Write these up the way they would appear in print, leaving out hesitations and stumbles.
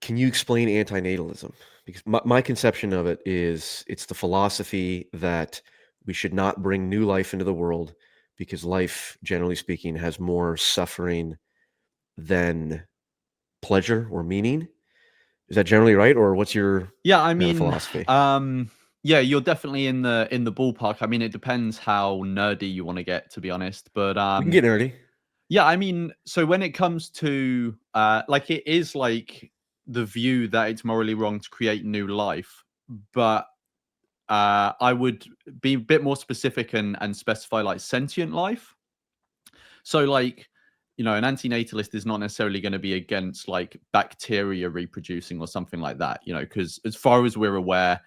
Can you explain anti-natalism? Because my conception of it is it's the philosophy that we should not bring new life into the world because life, generally speaking, has more suffering than pleasure or meaning. Is that generally right, or what's your Yeah, I kind of mean, philosophy? yeah, you're definitely in the ballpark. I mean, it depends how nerdy you want to get, to be honest. But We can get nerdy. yeah, I mean, so when it comes to like it is like the view that it's morally wrong to create new life, but I would be a bit more specific and specify like sentient life. So like, an anti-natalist is not necessarily going to be against like bacteria reproducing or something like that, because as far as we're aware,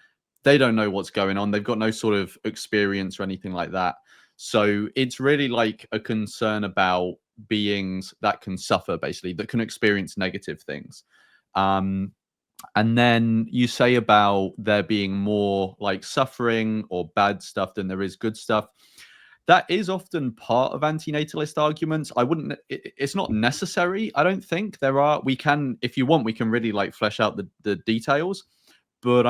they don't know what's going on. They've got no sort of experience or anything like that. So it's really like a concern about beings that can suffer, basically, that can experience negative things. Um, and then you say about there being more like suffering or bad stuff than there is good stuff. That is often part of anti-natalist arguments. I wouldn't. It's not necessary. I don't think there are. We can, if you want, we can really like flesh out the details. But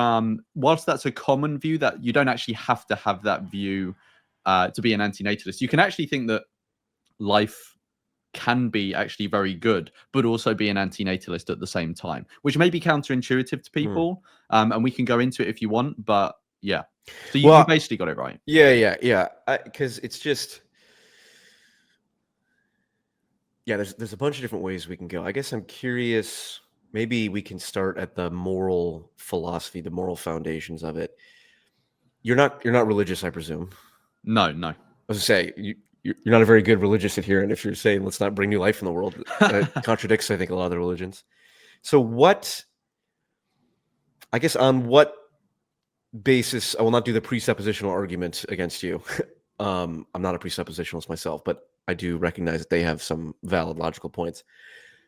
whilst that's a common view, that you don't actually have to have that view to be an anti-natalist. You can actually think that life can be actually very good, but also be an anti-natalist at the same time, which may be counterintuitive to Mm. people. And we can go into it if you want, but yeah. So you Well, basically got it right. yeah. Because it's just, yeah. There's a bunch of different ways we can go. I guess I'm curious. Maybe we can start at the moral philosophy, the moral foundations of it. You're not religious, I presume. No. I was to say you're not a very good religious adherent if you're saying let's not bring new life in the world. That contradicts, I think, a lot of the religions. So what? I guess on what basis? I will not do the presuppositional argument against you. I'm not a presuppositionalist myself, but I do recognize that they have some valid logical points.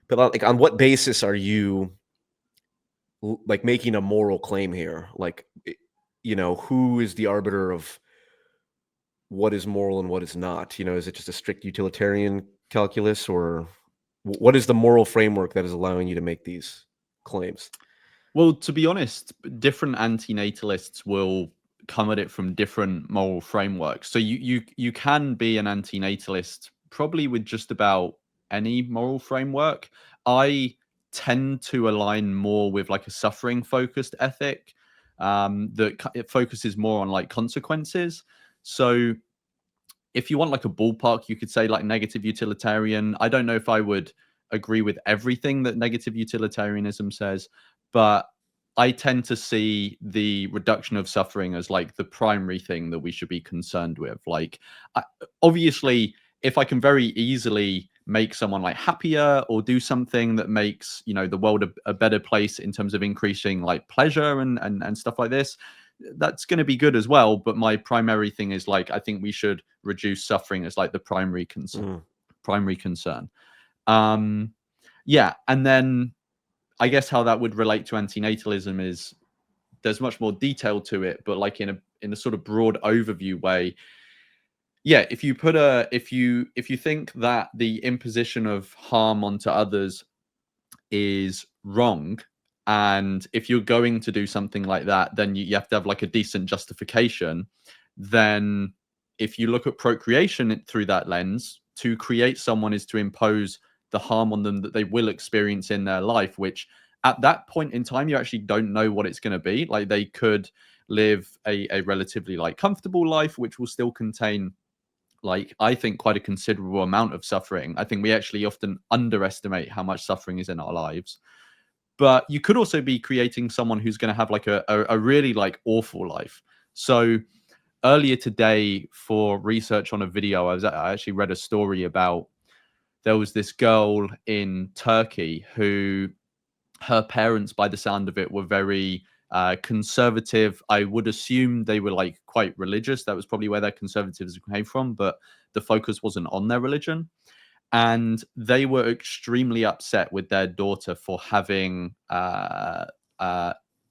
But like, on what basis are you like making a moral claim here? Like, who is the arbiter of what is moral and what is not? Is it just a strict utilitarian calculus, or what is the moral framework that is allowing you to make these claims? Well, to be honest, different anti-natalists will come at it from different moral frameworks. So you can be an anti-natalist probably with just about any moral framework. I tend to align more with like a suffering focused ethic that it focuses more on like consequences. So if you want like a ballpark, you could say like negative utilitarian. I don't know if I would agree with everything that negative utilitarianism says, but I tend to see the reduction of suffering as like the primary thing that we should be concerned with. Like, obviously, if I can very easily make someone like happier or do something that makes the world a better place in terms of increasing like pleasure and stuff like this, that's going to be good as well. But my primary thing is like I think we should reduce suffering as like the primary concern. Um, yeah, and then I guess how that would relate to anti-natalism is there's much more detail to it, but like in a sort of broad overview way. Yeah, if you think that the imposition of harm onto others is wrong, and if you're going to do something like that, then you have to have like a decent justification. Then if you look at procreation through that lens, to create someone is to impose the harm on them that they will experience in their life, which at that point in time you actually don't know what it's going to be. Like they could live a relatively like comfortable life which will still contain, like, I think, quite a considerable amount of suffering. I think we actually often underestimate how much suffering is in our lives. But you could also be creating someone who's going to have like a really like awful life. So earlier today, for research on a video, I actually read a story about there was this girl in Turkey who, her parents, by the sound of it, were very conservative. I would assume they were like quite religious. That was probably where their conservatism came from, but the focus wasn't on their religion. And they were extremely upset with their daughter for having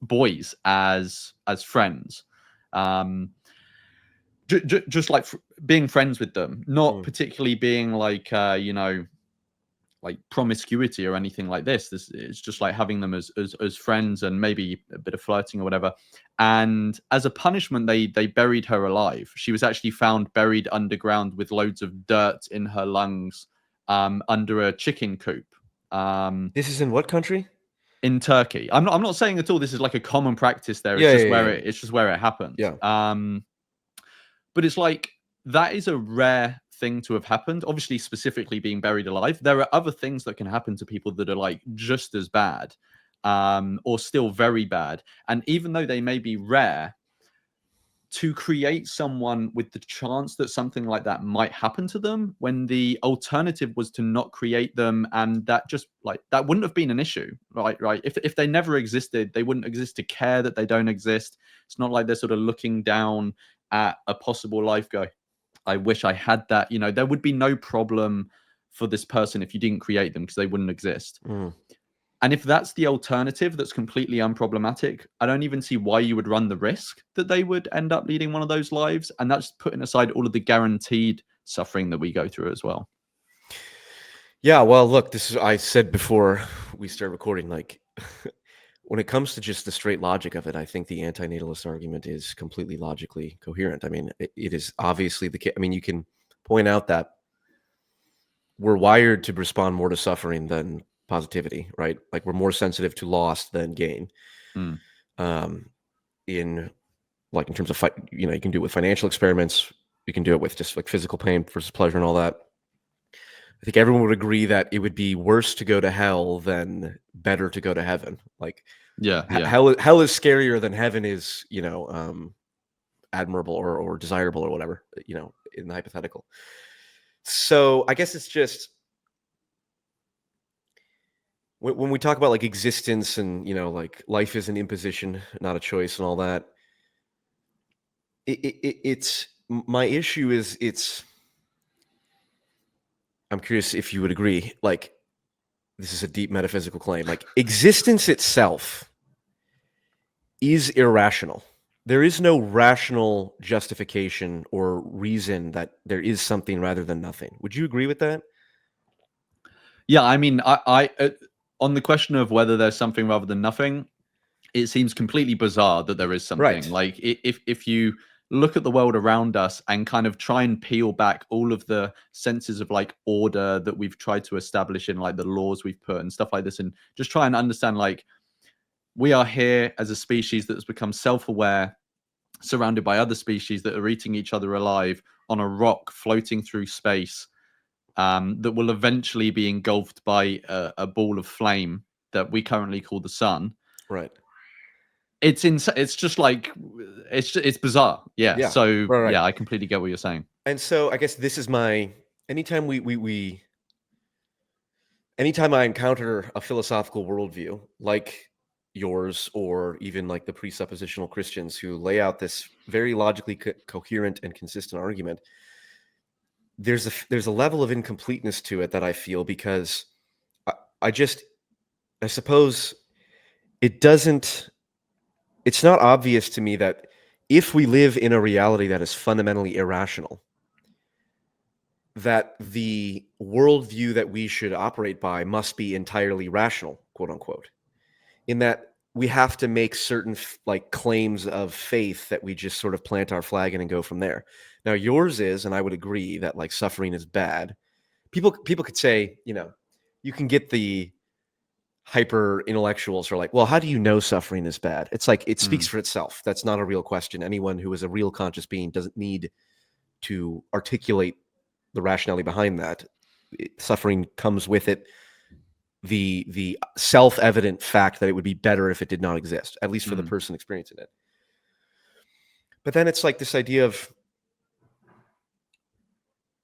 boys as friends. Um, just like being friends with them, not Mm. particularly being like like promiscuity or anything like this. It's just like having them as friends and maybe a bit of flirting or whatever. And as a punishment, they buried her alive. She was actually found buried underground with loads of dirt in her lungs, under a chicken coop. This is in what country? In Turkey. I'm not saying at all this is like a common practice there. It's it's just where it happened. Yeah. But it's like, that is a rare thing to have happened. Obviously, specifically being buried alive. There are other things that can happen to people that are like just as bad, or still very bad. And even though they may be rare, to create someone with the chance that something like that might happen to them, when the alternative was to not create them, and that just like that wouldn't have been an issue, right? If they never existed, they wouldn't exist to care that they don't exist. It's not like they're sort of looking down at a possible life go, I wish I had that. You know, there would be no problem for this person if you didn't create them, because they wouldn't exist. And if that's the alternative that's completely unproblematic, I don't even see why you would run the risk that they would end up leading one of those lives. And that's putting aside all of the guaranteed suffering that we go through as well. Yeah, well, look, this is, I said before we start recording, like, when it comes to just the straight logic of it, I think the anti-natalist argument is completely logically coherent. I mean, it is obviously the case. I mean, you can point out that we're wired to respond more to suffering than positivity, right? Like, we're more sensitive to loss than gain. In terms of you can do it with financial experiments, you can do it with just like physical pain versus pleasure and all that. I think everyone would agree that it would be worse to go to hell than better to go to heaven. Like, hell is scarier than heaven is, admirable or desirable or whatever, in the hypothetical. So I guess it's just, when we talk about like existence and, like life is an imposition, not a choice and all that, it's my issue is I'm curious if you would agree, like, this is a deep metaphysical claim, like existence itself is irrational. There is no rational justification or reason that there is something rather than nothing. Would you agree with that? Yeah, I mean, I on the question of whether there's something rather than nothing, it seems completely bizarre that there is something. Right. Like, if you look at the world around us and kind of try and peel back all of the senses of like order that we've tried to establish in like the laws we've put and stuff like this, and just try and understand, like, we are here as a species that has become self-aware, surrounded by other species that are eating each other alive on a rock floating through space, that will eventually be engulfed by a ball of flame that we currently call the sun. Right. It's just like, it's bizarre. Yeah. So right. Yeah, I completely get what you're saying. And so I guess this is my, anytime anytime I encounter a philosophical worldview like yours, or even like the presuppositional Christians who lay out this very logically coherent and consistent argument, there's a level of incompleteness to it that I feel, because I suppose it's not obvious to me that if we live in a reality that is fundamentally irrational, that the worldview that we should operate by must be entirely rational, quote unquote, in that we have to make certain like claims of faith that we just sort of plant our flag in and go from there. Now, yours is, and I would agree that like suffering is bad. People could say, you can get the hyper intellectuals who are like, well, how do you know suffering is bad? It's like, it speaks for itself. That's not a real question. Anyone who is a real conscious being doesn't need to articulate the rationality behind that. Suffering comes with it, the self-evident fact that it would be better if it did not exist, at least for the person experiencing it. But then it's like this idea of,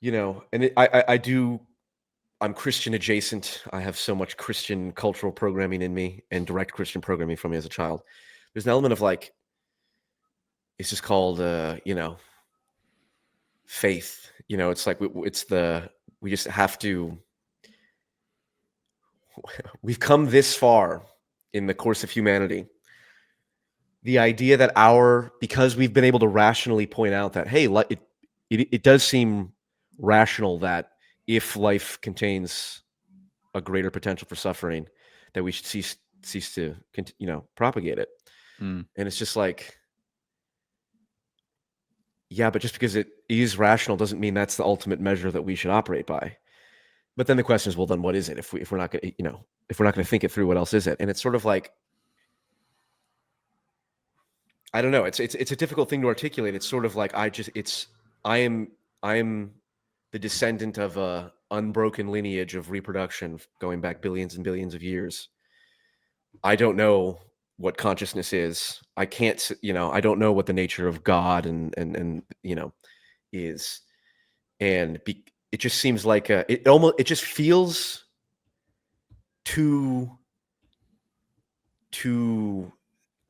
and I'm Christian adjacent. I have so much Christian cultural programming in me and direct Christian programming from me as a child. There's an element of like, it's just called, faith. It's like, we just have to, we've come this far in the course of humanity. The idea that because we've been able to rationally point out that, hey, it does seem rational that if life contains a greater potential for suffering, that we should cease to propagate it. Mm. And it's just like, yeah, but just because it is rational doesn't mean that's the ultimate measure that we should operate by. But then the question is, well, then what is it? If we're not going to, if we're not going to think it through, what else is it? And it's sort of like, I don't know. It's a difficult thing to articulate. It's sort of like I am the descendant of a unbroken lineage of reproduction going back billions and billions of years. I don't know what consciousness is. I can't, I don't know what the nature of God and is. And it just seems like it just feels too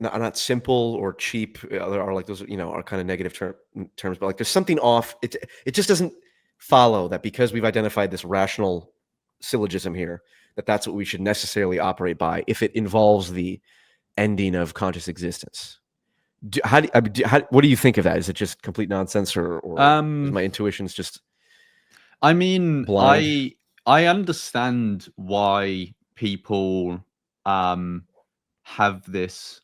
not simple or cheap. There are like those, are kind of negative terms, but like there's something off. It just doesn't follow that because we've identified this rational syllogism here, that's what we should necessarily operate by if it involves the ending of conscious existence. What do you think of that? Is it just complete nonsense, or is my intuitions just? I mean, blind? I understand why people have this,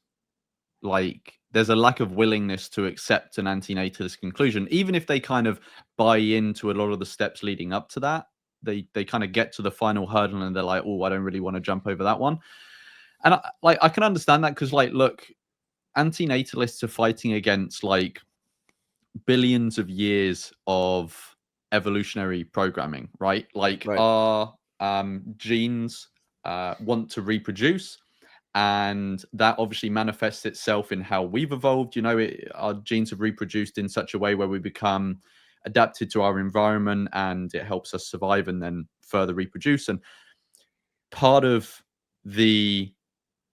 like, there's a lack of willingness to accept an anti-natalist conclusion, even if they kind of buy into a lot of the steps leading up to that. They kind of get to the final hurdle and they're like, oh, I don't really want to jump over that one. And I can understand that because, like, look, anti-natalists are fighting against like billions of years of evolutionary programming, right? Like Right. our genes want to reproduce, and that obviously manifests itself in how we've evolved. Our genes have reproduced in such a way where we become adapted to our environment, and it helps us survive and then further reproduce. And part of the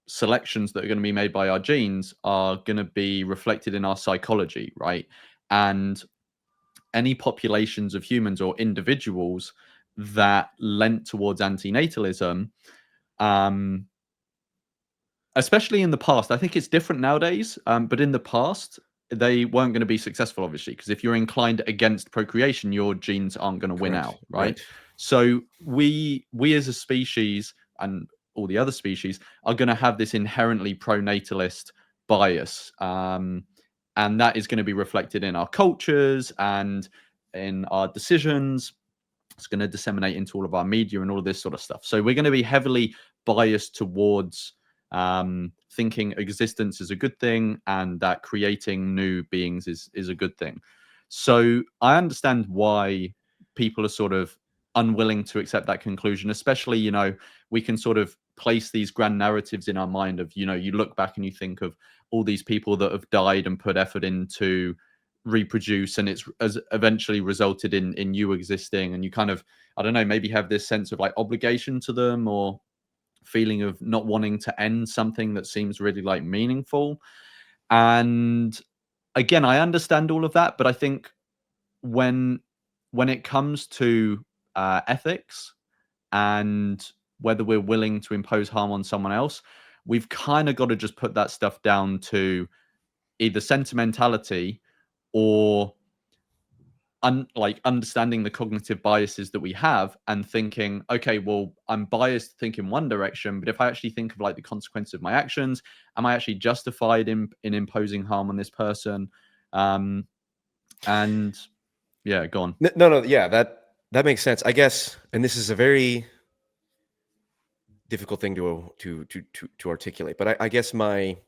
selections that are going to be made by our genes are going to be reflected in our psychology, right? And any populations of humans or individuals that lent towards anti-natalism, especially in the past, I think it's different nowadays, but in the past, they weren't going to be successful, obviously, because if you're inclined against procreation, your genes aren't going to win Correct. out, right? So we as a species, and all the other species, are going to have this inherently pro-natalist bias. And that is going to be reflected in our cultures and in our decisions. It's going to disseminate into all of our media and all of this sort of stuff. So we're going to be heavily biased towards thinking existence is a good thing and that creating new beings is a good thing. So I understand why people are sort of unwilling to accept that conclusion, especially, we can sort of place these grand narratives in our mind of, you look back and you think of all these people that have died and put effort into reproduce, and it's as eventually resulted in you existing, and you kind of, I don't know, maybe have this sense of like obligation to them, or feeling of not wanting to end something that seems really like meaningful. And again, I understand all of that, but I think when it comes to ethics and whether we're willing to impose harm on someone else, we've kind of got to just put that stuff down to either sentimentality or understanding the cognitive biases that we have and thinking, okay, well, I'm biased to think in one direction, but if I actually think of like the consequences of my actions, am I actually justified in imposing harm on this person? And yeah, go on. No, yeah, that makes sense, I guess. And this is a very difficult thing to articulate, but I guess my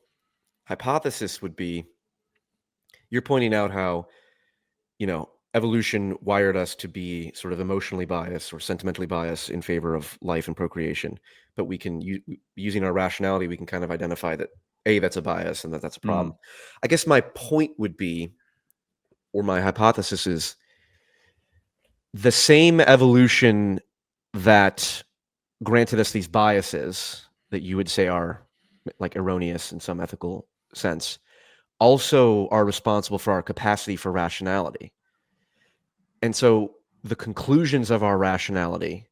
hypothesis would be, you're pointing out how, evolution wired us to be sort of emotionally biased or sentimentally biased in favor of life and procreation, but we can using our rationality, we can kind of identify that that's a bias and that's a problem. I guess my point would be, or my hypothesis is, the same evolution that granted us these biases that you would say are like erroneous in some ethical sense also are responsible for our capacity for rationality. And so the conclusions of our rationality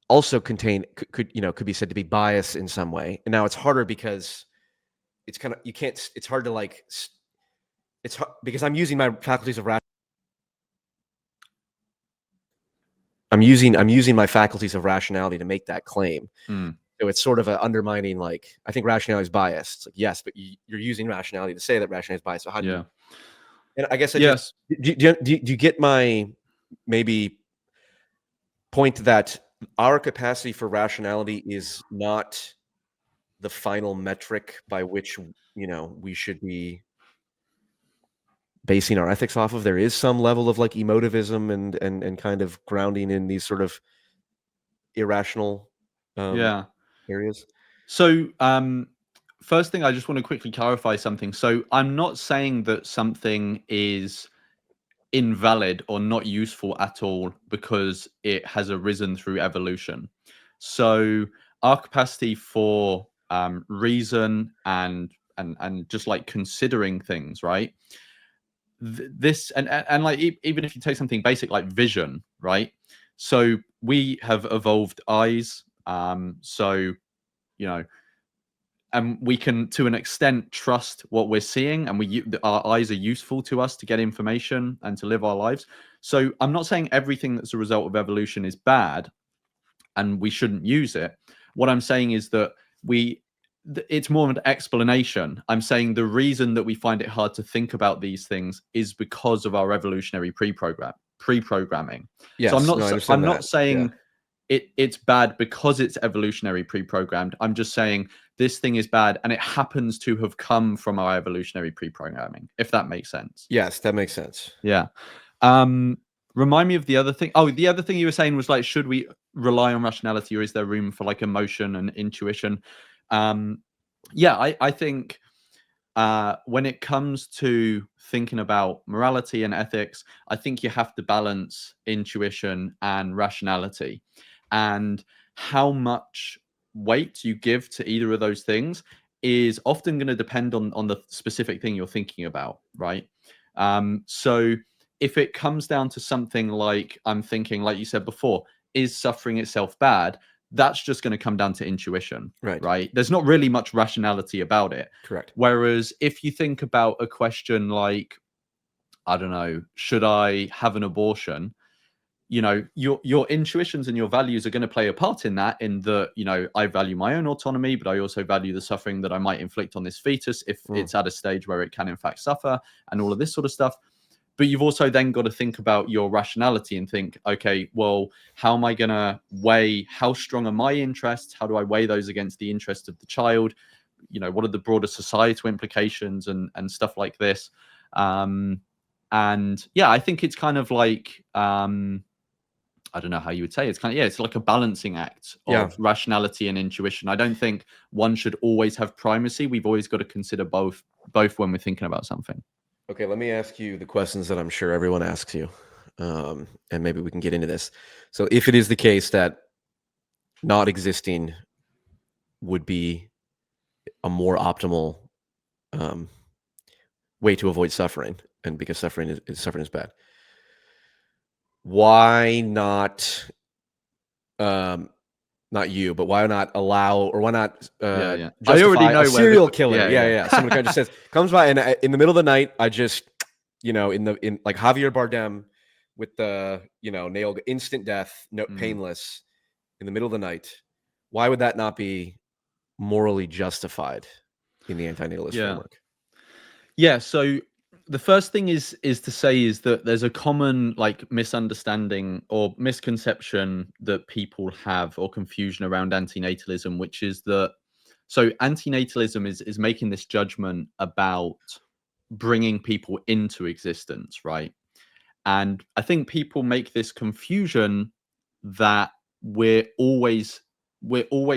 also could be said to be biased in some way. And now it's harder because it's kind of, it's hard to like, it's hard because I'm using my faculties of rationality. I'm using my faculties of rationality to make that claim. Mm. So it's sort of a undermining, like, I think rationality is biased. It's like, yes, but you're using rationality to say that rationality is biased. So how do you? And I guess Yes. do you get my maybe point that our capacity for rationality is not the final metric by which, we should be basing our ethics off of? There is some level of like emotivism and kind of grounding in these sort of irrational areas. So, first thing, I just want to quickly clarify something. So, I'm not saying that something is invalid or not useful at all because it has arisen through evolution. So, our capacity for reason and just like considering things, right? This and like even if you take something basic like vision, right? So we have evolved eyes. So you know, and we can to an extent trust what we're seeing, and our eyes are useful to us to get information and to live our lives. So I'm not saying everything that's a result of evolution is bad and we shouldn't use it. What I'm saying is that it's more of an explanation. I'm saying the reason that we find it hard to think about these things is because of our evolutionary pre-programming. Yes, So I'm not no, I understand I'm not that. saying it's bad because it's evolutionary pre-programmed. I'm just saying this thing is bad and it happens to have come from our evolutionary pre-programming, if that makes sense. Yes, that makes sense. Yeah. Remind me of the other thing. Oh, the other thing you were saying was like, should we rely on rationality or is there room for like emotion and intuition? Yeah, I think when it comes to thinking about morality and ethics, I think you have to balance intuition and rationality. And how much weight you give to either of those things is often going to depend on the specific thing you're thinking about, right? So if it comes down to something like I'm thinking, like you said before, is suffering itself bad? That's just going to come down to intuition, right? There's not really much rationality about it. Correct. Whereas if you think about a question like, I don't know, should I have an abortion? Your intuitions and your values are going to play a part in that, in that, I value my own autonomy, but I also value the suffering that I might inflict on this fetus if it's at a stage where it can in fact suffer and all of this sort of stuff. But you've also then got to think about your rationality and think, okay, well, how am I going to weigh, how strong are my interests? How do I weigh those against the interest of the child? What are the broader societal implications and stuff like this? And yeah, I think it's kind of like, I don't know how you would say it. It's like a balancing act of rationality and intuition. I don't think one should always have primacy. We've always got to consider both when we're thinking about something. Okay, let me ask you the questions that I'm sure everyone asks you, and maybe we can get into this. So if it is the case that not existing would be a more optimal way to avoid suffering, and because suffering is bad, why not not you, but why not allow, or why not I justify already know a serial killer? Someone kind of just says, comes by and in the middle of the night, I just, in like Javier Bardem with the, nail, instant death, painless in the middle of the night. Why would that not be morally justified in the anti-natalist framework? Yeah. So the first thing is to say is that there's a common like misunderstanding or misconception that people have, or confusion around anti-natalism, which is that anti-natalism is making this judgment about bringing people into existence, right? And I think people make this confusion that we're always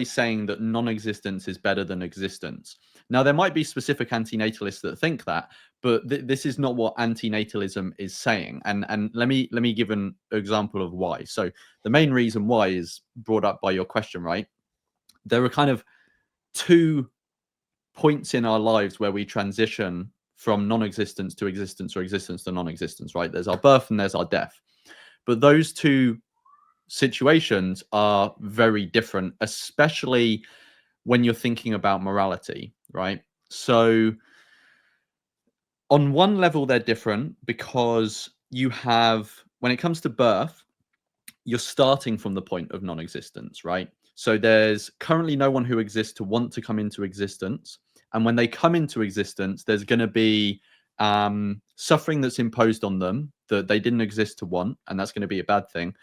saying that non-existence is better than existence. Now, there might be specific anti-natalists that think that, but this is not what anti-natalism is saying. And let me give an example of why. So the main reason why is brought up by your question, right? There are kind of two points in our lives where we transition from non-existence to existence, or existence to non-existence, right? There's our birth and there's our death. But those two situations are very different, especially when you're thinking about morality, right? So on one level, they're different because you have, when it comes to birth, you're starting from the point of non-existence, right? So there's currently no one who exists to want to come into existence. And when they come into existence, there's going to be suffering that's imposed on them that they didn't exist to want. And that's going to be a bad thing.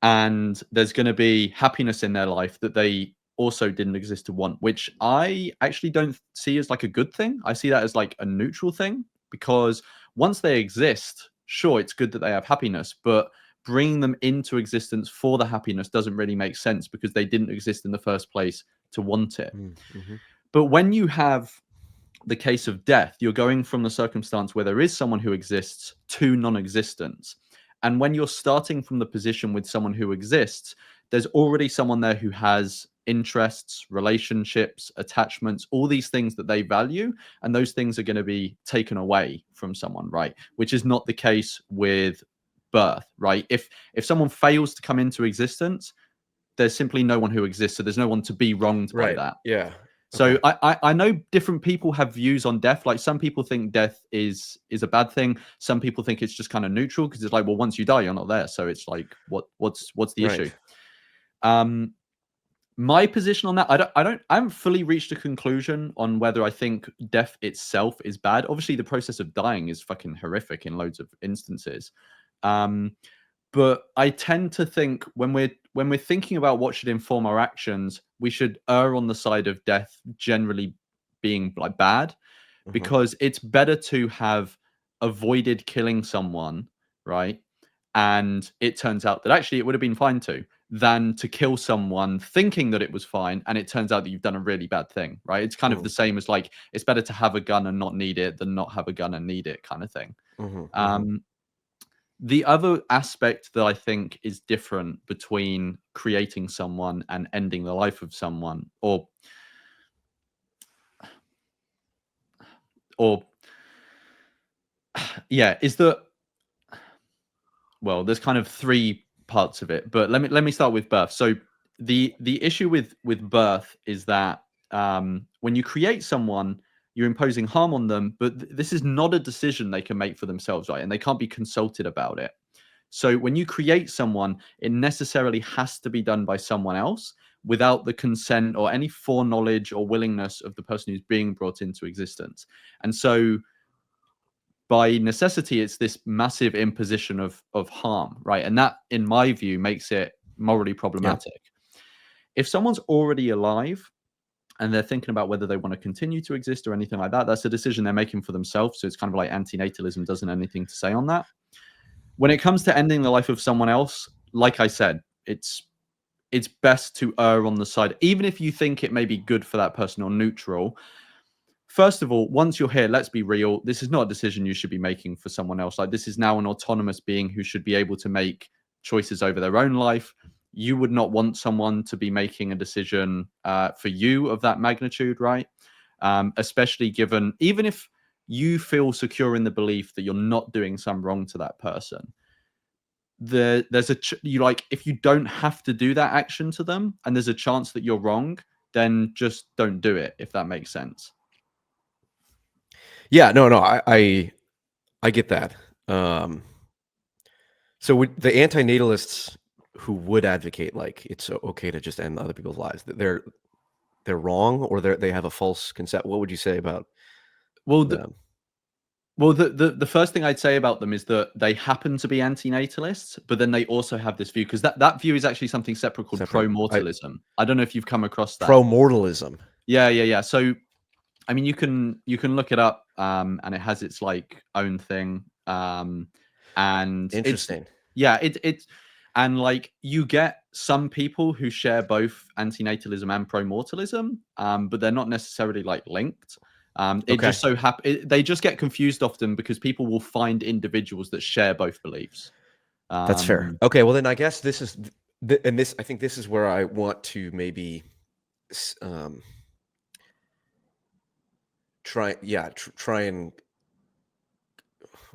And there's going to be happiness in their life that they also didn't exist to want, which I actually don't see as like a good thing. I see that as like a neutral thing, because once they exist, sure, it's good that they have happiness, but bringing them into existence for the happiness doesn't really make sense because they didn't exist in the first place to want it. Mm-hmm. But when you have the case of death, you're going from the circumstance where there is someone who exists to non-existence. And when you're starting from the position with someone who exists, there's already someone there who has interests, relationships, attachments, all these things that they value. And those things are going to be taken away from someone, right? Which is not the case with birth, right? If someone fails to come into existence, there's simply no one who exists. So there's no one to be wronged by that. Yeah. So I know different people have views on death. Like some people think death is a bad thing. Some people think it's just kind of neutral because it's like, well, once you die, you're not there. So it's like, what's the issue? My position on that, I haven't fully reached a conclusion on whether I think death itself is bad. Obviously, the process of dying is fucking horrific in loads of instances. But I tend to think when we're thinking about what should inform our actions, we should err on the side of death generally being like bad, because it's better to have avoided killing someone, right? And it turns out that actually it would have been fine too, than to kill someone thinking that it was fine and it turns out that you've done a really bad thing, right? It's kind of the same as like, it's better to have a gun and not need it than not have a gun and need it kind of thing. The other aspect that I think is different between creating someone and ending the life of someone, or yeah, is that, well, there's kind of three parts of it, but let me start with birth. So the issue with birth is that when you create someone, you're imposing harm on them, but this is not a decision they can make for themselves, right? And they can't be consulted about it. So when you create someone, it necessarily has to be done by someone else without the consent or any foreknowledge or willingness of the person who's being brought into existence. And so by necessity, it's this massive imposition of harm, right? And that, in my view, makes it morally problematic. Yeah. If someone's already alive and they're thinking about whether they want to continue to exist or anything like that, that's a decision they're making for themselves. So it's kind of like anti-Natalism doesn't have anything to say on that. When it comes to ending the life of someone else, like I said, it's best to err on the side, even if you think it may be good for that person or neutral. First of all, once you're here, let's be real. This is not a decision you should be making for someone else. Like, this is now an autonomous being who should be able to make choices over their own life. You would not want someone to be making a decision for you of that magnitude, right? Especially given, even if you feel secure in the belief that you're not doing some wrong to that person, there's if you don't have to do that action to them and there's a chance that you're wrong, then just don't do it, if that makes sense. Yeah, no, I get that. So the anti-Natalists who would advocate like it's okay to just end other people's lives, they're wrong, or they have a false concept. What would you say about them? The first thing I'd say about them is that they happen to be anti-Natalists, but then they also have this view, because that view is actually something separate called pro-mortalism. I don't know if you've come across that. Pro-mortalism. Yeah. So, I mean, you can look it up, and it has its like own thing. And interesting. It's and like you get some people who share both anti-Natalism and pro-mortalism, but they're not necessarily like linked. Just so they just get confused often because people will find individuals that share both beliefs. That's fair. Okay, well then I guess this is, I think this is where I want to maybe try and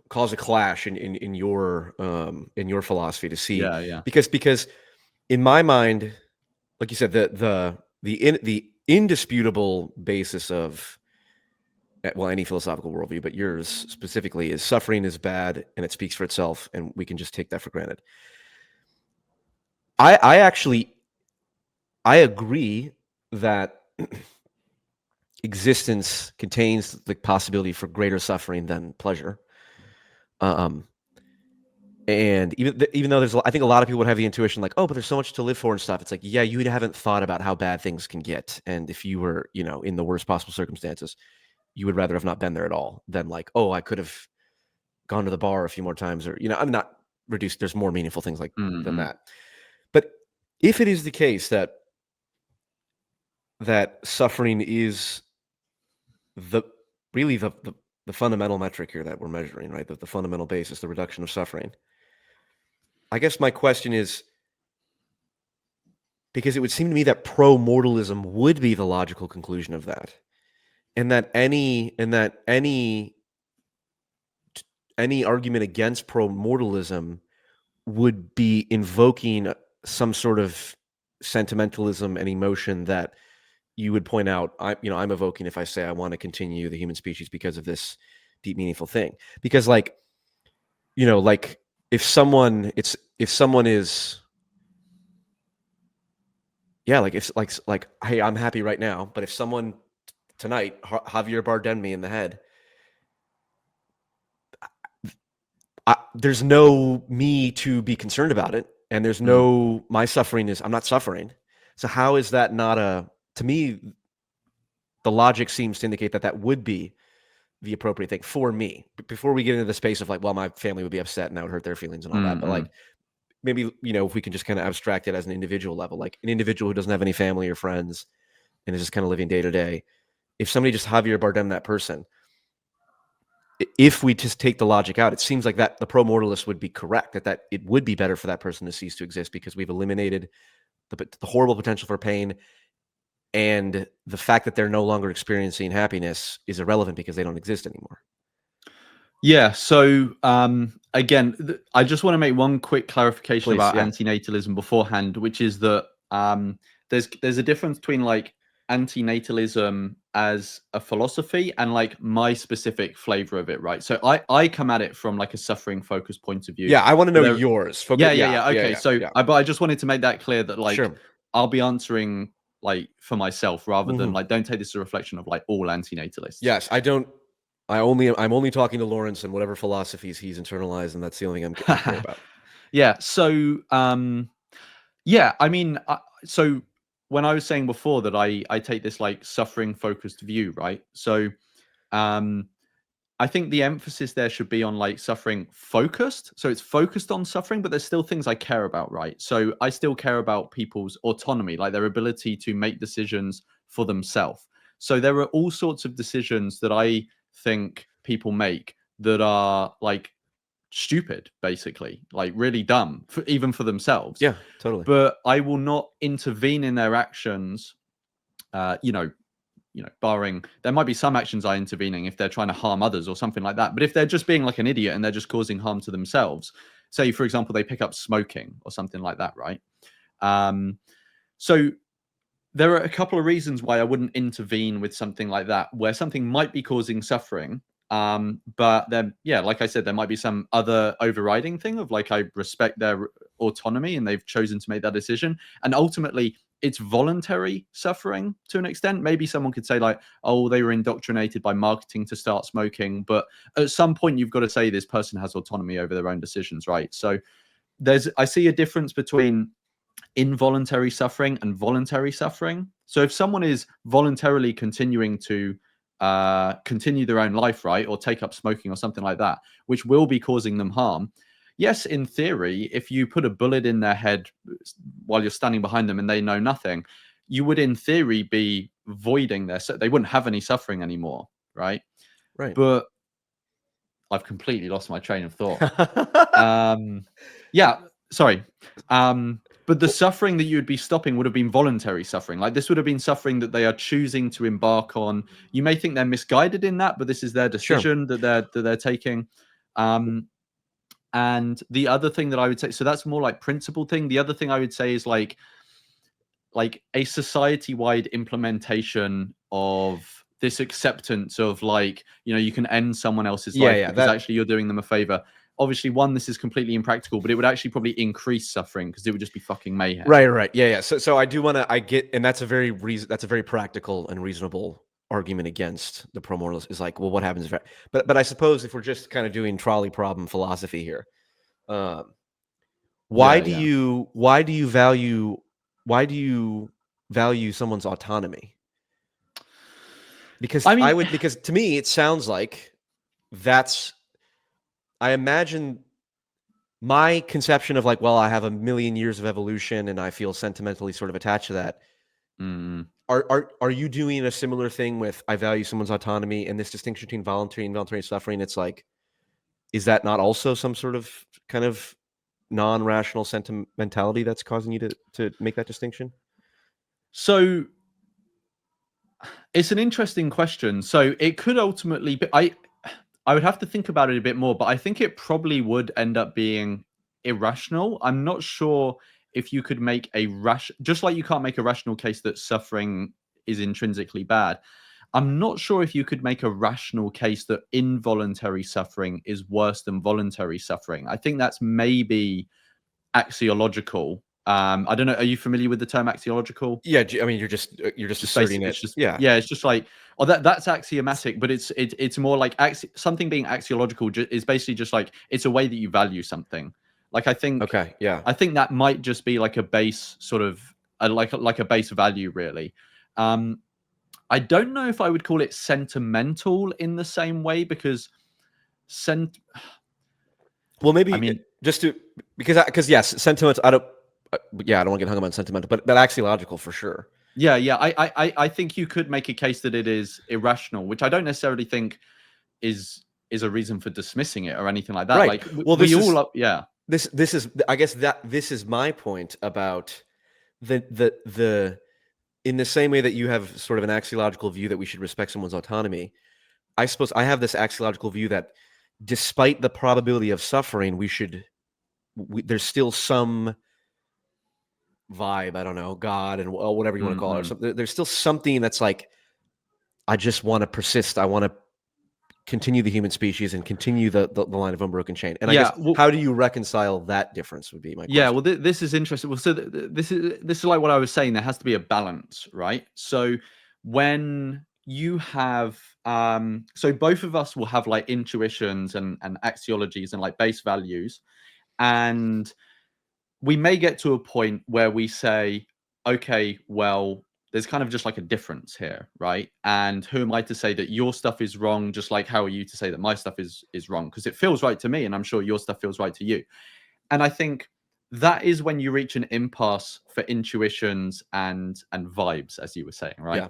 cause a clash in your philosophy to see. Yeah. Because in my mind, like you said, the indisputable basis of, well, any philosophical worldview, but yours specifically, is suffering is bad and it speaks for itself, and we can just take that for granted. I actually I agree that existence contains the possibility for greater suffering than pleasure. Um, and even though I think a lot of people would have the intuition like, oh, but there's so much to live for and stuff. It's like, yeah, you haven't thought about how bad things can get, and if you were, in the worst possible circumstances, you would rather have not been there at all than like, oh, I could have gone to the bar a few more times, or I'm not reduced. There's more meaningful things like than that. But if it is the case that suffering is the really the fundamental metric here that we're measuring, right? The fundamental basis, the reduction of suffering. I guess my question is, because it would seem to me that pro-mortalism would be the logical conclusion of that, and that any argument against pro-mortalism would be invoking some sort of sentimentalism and emotion that you would point out, I'm evoking if I say I want to continue the human species because of this deep, meaningful thing. Because like if someone is, yeah, like if like, hey, I'm happy right now, but if someone tonight Javier Bardem me in the head, there's no me to be concerned about it, and there's no my suffering is I'm not suffering. So how is that not to me, the logic seems to indicate that would be the appropriate thing for me. Before we get into the space of like, well, my family would be upset and that would hurt their feelings and all that, but like maybe if we can just kind of abstract it as an individual level, like an individual who doesn't have any family or friends and is just kind of living day to day. If somebody just Javier Bardem that person, if we just take the logic out, it seems like that the pro-mortalist would be correct, that it would be better for that person to cease to exist because we've eliminated the horrible potential for pain, and the fact that they're no longer experiencing happiness is irrelevant because they don't exist anymore. Yeah. So again, I just want to make one quick clarification about anti-natalism beforehand, which is that there's a difference between like anti-natalism as a philosophy and like my specific flavor of it, right? So I come at it from like a suffering focused point of view. Yeah, I want to know yours. Yeah. Okay. But I just wanted to make that clear that like I'll be answering like for myself rather than like, don't take this as a reflection of like all anti-natalists. Yes, I'm only talking to Lawrence and whatever philosophies he's internalized, and that's the only thing I'm care about. Yeah. So yeah, I mean, so when I was saying before that I take this like suffering focused view, right? So I think the emphasis there should be on like suffering focused. So it's focused on suffering, but there's still things I care about, right? So I still care about people's autonomy, like their ability to make decisions for themselves. So there are all sorts of decisions that I think people make that are like stupid, basically, like really dumb, even for themselves. Yeah, totally. But I will not intervene in their actions, barring there might be some actions I intervening if they're trying to harm others or something like that. But if they're just being like an idiot and they're just causing harm to themselves, say, for example, they pick up smoking or something like that, right? So there are a couple of reasons why I wouldn't intervene with something like that, where something might be causing suffering. But then, yeah, like I said, there might be some other overriding thing of like, I respect their autonomy and they've chosen to make that decision. And ultimately, it's voluntary suffering to an extent. Maybe someone could say like, oh, they were indoctrinated by marketing to start smoking. But at some point, you've got to say this person has autonomy over their own decisions, right? So I see a difference between involuntary suffering and voluntary suffering. So if someone is voluntarily continuing to continue their own life, right, or take up smoking or something like that, which will be causing them harm, yes, in theory, if you put a bullet in their head while you're standing behind them and they know nothing, you would in theory be voiding they wouldn't have any suffering anymore, right? But I've completely lost my train of thought. Yeah, sorry. But the suffering that you would be stopping would have been voluntary suffering. Like this would have been suffering that they are choosing to embark on. You may think they're misguided in that, but this is their decision that they're taking. And the other thing that I would say, so that's more like principle thing. The other thing I would say is like a society-wide implementation of this acceptance of like, you can end someone else's life because actually you're doing them a favor. obviously, one, this is completely impractical, but it would actually probably increase suffering because it would just be fucking mayhem. Right. Yeah. So I do want to. I get, and that's a very practical and reasonable argument against the pro-moralist. Is like, well, what happens if? But I suppose if we're just kind of doing trolley problem philosophy here, why do you value someone's autonomy? Because I mean, because to me it sounds like I imagine my conception of like, well, I have a million years of evolution and I feel sentimentally sort of attached to that. Are you doing a similar thing with I value someone's autonomy and this distinction between voluntary and involuntary suffering? It's like, is that not also some sort of kind of non-rational sentimentality that's causing you to make that distinction? So it's an interesting question. So it could ultimately be, I would have to think about it a bit more, but I think it probably would end up being irrational. I'm not sure if you could make just like you can't make a rational case that suffering is intrinsically bad. I'm not sure if you could make a rational case that involuntary suffering is worse than voluntary suffering. I think that's maybe axiological. I don't know. Are you familiar with the term axiological? Yeah, I mean, you're just asserting it. It's just it's just like, oh, that's axiomatic, but it's more like something being axiological is basically just like it's a way that you value something. Like I think that might just be like a base sort of like a base value, really. I don't know if I would call it sentimental in the same way because well, maybe I mean because yes, sentiment. I don't want to get hung up on sentimental, but axiological for sure. Yeah. I think you could make a case that it is irrational, which I don't necessarily think is a reason for dismissing it or anything like that. Right. Like well, this is I guess this is my point about the in the same way that you have sort of an axiological view that we should respect someone's autonomy. I suppose I have this axiological view that despite the probability of suffering, there's still some vibe, I don't know, God and whatever you want to call it. So there's still something that's like, I just want to persist. I want to continue the human species and continue the line of unbroken chain. And I guess how do you reconcile that difference would be my question. Yeah, well, this is interesting. Well, so this is like what I was saying. There has to be a balance, right? So when you have so both of us will have like intuitions and axiologies and like base values, and we may get to a point where we say, okay, well, there's kind of just like a difference here, right? And who am I to say that your stuff is wrong, just like how are you to say that my stuff is wrong? Because it feels right to me, and I'm sure your stuff feels right to you. And I think that is when you reach an impasse for intuitions and vibes, as you were saying, right? Yeah.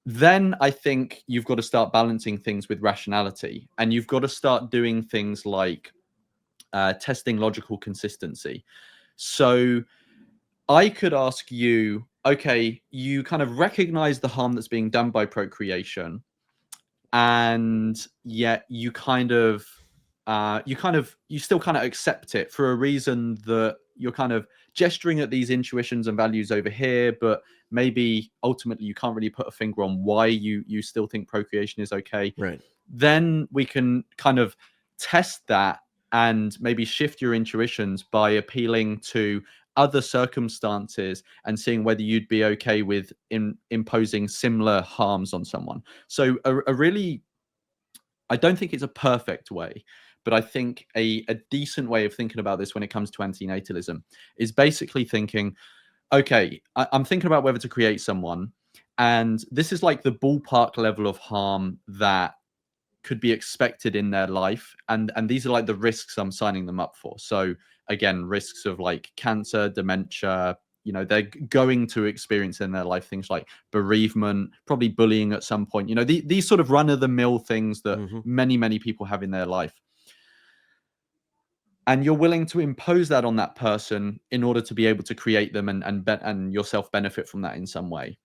Then I think you've got to start balancing things with rationality, and you've got to start doing things like testing logical consistency. So I could ask you, okay, you kind of recognize the harm that's being done by procreation, and yet you still kind of accept it for a reason that you're kind of gesturing at these intuitions and values over here, but maybe ultimately you can't really put a finger on why you still think procreation is okay. Right. Then we can kind of test that and maybe shift your intuitions by appealing to other circumstances and seeing whether you'd be okay with imposing similar harms on someone. So a really, I don't think it's a perfect way, but I think a decent way of thinking about this when it comes to anti-natalism is basically thinking, okay, I'm thinking about whether to create someone, and this is like the ballpark level of harm that could be expected in their life, and these are like the risks I'm signing them up for. So again, risks of like cancer, dementia, they're going to experience in their life things like bereavement, probably bullying at some point, these sort of run-of-the-mill things that many people have in their life. And you're willing to impose that on that person in order to be able to create them and yourself benefit from that in some way.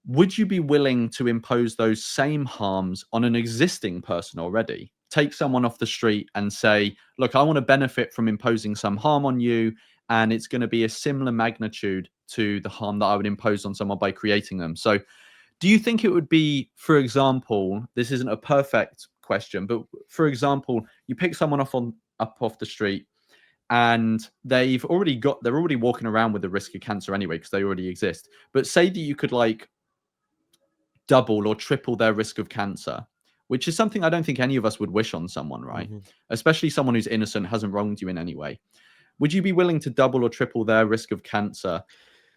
Would you be willing to impose those same harms on an existing person already? Take someone off the street and say, look, I want to benefit from imposing some harm on you, and it's going to be a similar magnitude to the harm that I would impose on someone by creating them. So do you think it would be, for example, this isn't a perfect question, but for example, you pick someone up off the street, and they're already walking around with the risk of cancer anyway, because they already exist. But say that you could like double or triple their risk of cancer, which is something I don't think any of us would wish on someone, right? Especially someone who's innocent, hasn't wronged you in any way. Would you be willing to double or triple their risk of cancer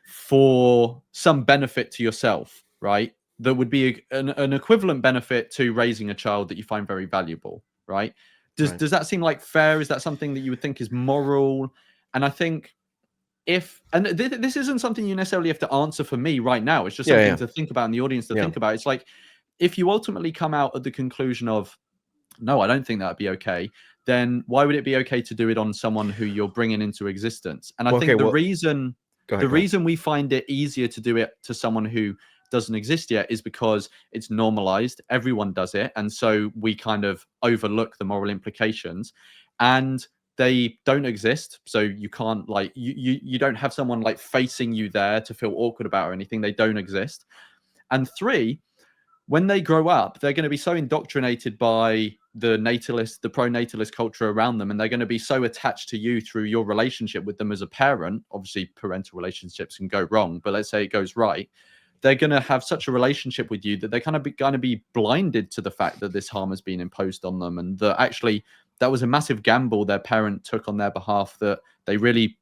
for some benefit to yourself, right? That would be an equivalent benefit to raising a child that you find very valuable, right? Does that seem like fair? Is that something that you would think is moral? And I think this isn't something you necessarily have to answer for me right now. It's just something to think about, and the audience to think about. It's like, if you ultimately come out at the conclusion of, no, I don't think that'd be okay, then why would it be okay to do it on someone who you're bringing into existence? And I think the reason we find it easier to do it to someone who doesn't exist yet is because it's normalized. Everyone does it. And so we kind of overlook the moral implications, and they don't exist. So you can't like, you don't have someone like facing you there to feel awkward about or anything. They don't exist. And 3, when they grow up, they're going to be so indoctrinated by the pro-natalist culture around them, and they're going to be so attached to you through your relationship with them as a parent. Obviously, parental relationships can go wrong, but let's say it goes right. They're going to have such a relationship with you that they're kind of going to be blinded to the fact that this harm has been imposed on them, and that actually that was a massive gamble their parent took on their behalf that they really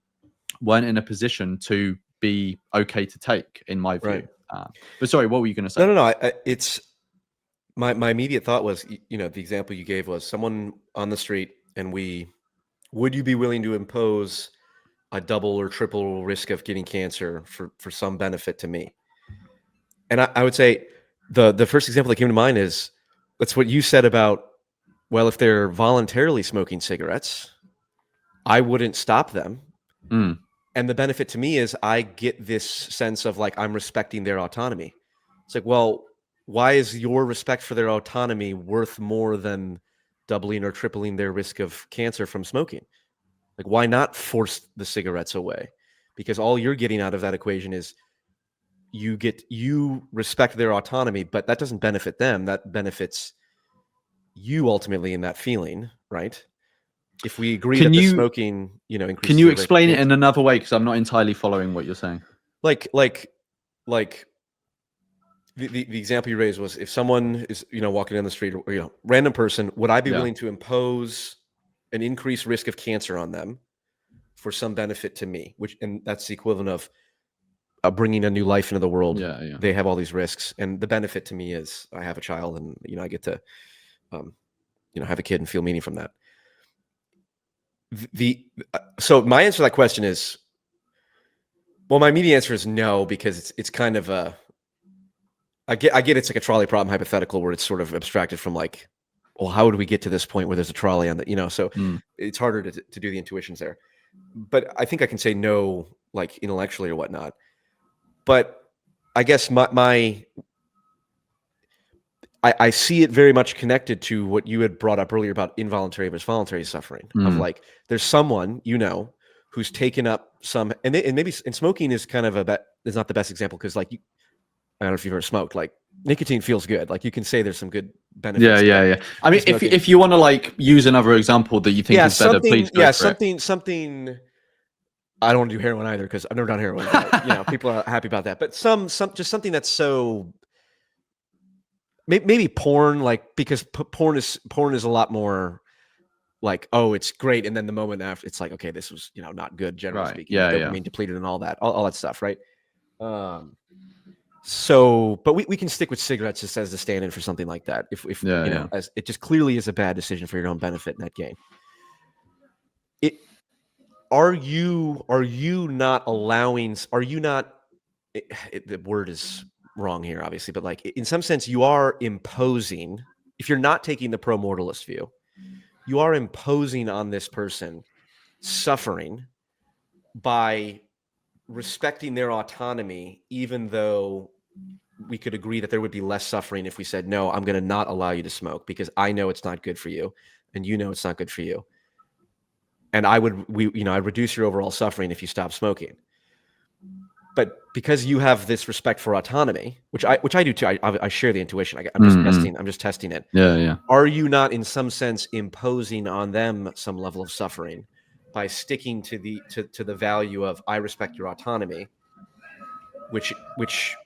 weren't in a position to be okay to take, in my view. But sorry, what were you going to say? No. It's my immediate thought was, the example you gave was someone on the street, and would you be willing to impose a double or triple risk of getting cancer for some benefit to me? And I would say the first example that came to mind is, that's what you said about, well, if they're voluntarily smoking cigarettes, I wouldn't stop them. And the benefit to me is I get this sense of like, I'm respecting their autonomy. It's like, well, why is your respect for their autonomy worth more than doubling or tripling their risk of cancer from smoking? Like, why not force the cigarettes away? Because all you're getting out of that equation is you respect their autonomy, but that doesn't benefit them. That benefits you ultimately in that feeling, right? If we agree that the smoking, increases. Can you explain it in another way? Because I'm not entirely following what you're saying. Like the example you raised was, if someone is, walking down the street, or, random person, would I be willing to impose an increased risk of cancer on them for some benefit to me? And that's the equivalent of bringing a new life into the world. They have all these risks, and the benefit to me is I have a child, and I get to have a kid and feel meaning from that. So my answer to that question is, well, my immediate answer is no, because it's kind of I get it's like a trolley problem hypothetical, where it's sort of abstracted from like, well, how would we get to this point where there's a trolley on the, so it's harder to do the intuitions there. But I think I can say no, like intellectually or whatnot. But I guess I see it very much connected to what you had brought up earlier about involuntary versus voluntary suffering. Of like, there's someone who's taken up some, and maybe smoking is kind of is not the best example, because like I don't know if you've ever smoked. Like, nicotine feels good. Like, you can say there's some good benefits. Yeah. I mean, if you want to like use another example that you think is better, please go for it. Something. I don't want to do heroin either, because I've never done heroin. But, people are happy about that. But just something that's so. Maybe porn, like, because porn is a lot more like, oh, it's great, and then the moment after, it's like, okay, this was not good, generally speaking. Dopamine depleted and all that stuff, right? So, but we can stick with cigarettes just as the stand-in for something like that. If as it just clearly is a bad decision for your own benefit, net gain. Are you not allowing? Are you not? The word is wrong here, obviously, but like, in some sense, you are imposing. If you're not taking the pro-mortalist view, you are imposing on this person suffering by respecting their autonomy, even though we could agree that there would be less suffering if we said, no, I'm going to not allow you to smoke because I know it's not good for you, and it's not good for you. And I'd reduce your overall suffering if you stop smoking. but because you have this respect for autonomy, which I do too, I share the intuition. I'm just testing it. Yeah. Are you not in some sense imposing on them some level of suffering by sticking to the value of I respect your autonomy, which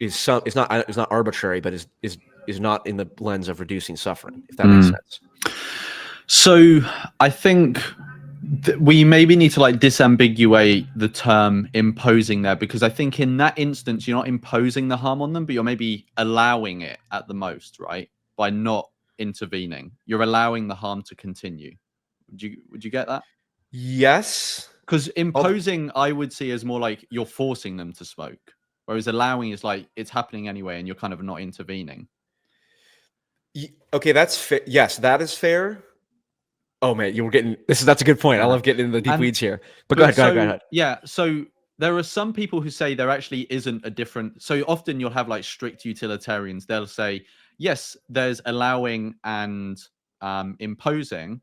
is not arbitrary, but is not in the lens of reducing suffering, if that makes sense. So I think we maybe need to like disambiguate the term imposing there, because I think in that instance you're not imposing the harm on them, but you're maybe allowing it at the most, right? By not intervening, you're allowing the harm to continue. Would you get that? Yes, because imposing I would see as more like you're forcing them to smoke, whereas allowing is like it's happening anyway and you're kind of not intervening. Okay, that's fair. Yes, that is fair. Oh man, you were getting that's a good point. I love getting in the deep weeds here. But go ahead. Yeah, so there are some people who say there actually isn't a different. So often you'll have like strict utilitarians. They'll say, yes, there's allowing and imposing,